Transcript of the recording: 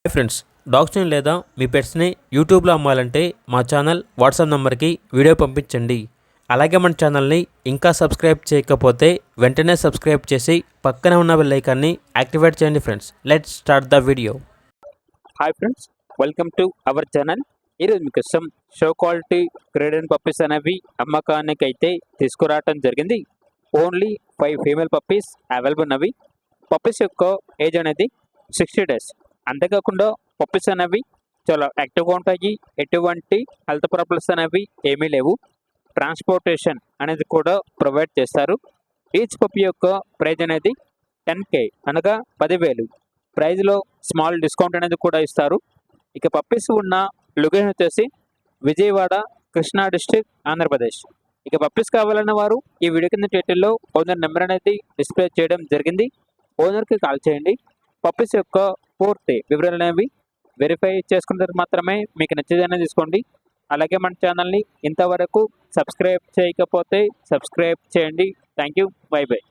Hi friends, డాగ్స్ని లేదా మీ పెట్స్ని యూట్యూబ్లో అమ్మాలంటే మా ఛానల్ వాట్సాప్ నెంబర్కి వీడియో పంపించండి. అలాగే మన ఛానల్ని ఇంకా సబ్స్క్రైబ్ చేయకపోతే వెంటనే సబ్స్క్రైబ్ చేసి పక్కనే ఉన్న బెల్ ఐకాన్ని యాక్టివేట్ చేయండి friends. Let's start the video. Hi friends, welcome to our channel. ఈరోజు మీకోసం షో క్వాలిటీ గ్రేడెడ్ పప్పీస్ అనేవి అమ్మకానికి అయితే తీసుకురావడం జరిగింది. ఓన్లీ 5 ఫీమేల్ పప్పీస్ అవైలబుల్ ఉన్నవి. పప్పీస్ యొక్క ఏజ్ అనేది 60 డేస్. అంతేకాకుండా పప్పీస్ అనేవి చాలా యాక్టివ్గా ఉంటాయి. ఎటువంటి హెల్త్ ప్రాబ్లమ్స్ అనేవి ఏమీ లేవు. ట్రాన్స్పోర్టేషన్ అనేది కూడా ప్రొవైడ్ చేస్తారు. ఈచ్ పప్పీ యొక్క ప్రైజ్ అనేది 10K అనగా 10,000. ప్రైజ్లో స్మాల్ డిస్కౌంట్ అనేది కూడా ఇస్తారు. ఇక పప్పీస్ ఉన్న లొకేషన్ వచ్చేసి విజయవాడ, కృష్ణా డిస్ట్రిక్ట్, ఆంధ్రప్రదేశ్. ఇక పప్పీస్ కావాలన్న వారు ఈ వీడియో కింద టైటిల్లో ఓనర్ నెంబర్ అనేది డిస్ప్లే చేయడం జరిగింది. ఓనర్కి కాల్ చేయండి. పప్పీస్ యొక్క పూర్తి వివరాలు అనేవి వెరిఫై చేసుకున్న తర్వాత మాత్రమే మీకు నచ్చేదైనా తీసుకోండి. అలాగే మన ఛానల్ని ఇంతవరకు సబ్స్క్రైబ్ చేయకపోతే సబ్స్క్రైబ్ చేయండి. Thank you. By by.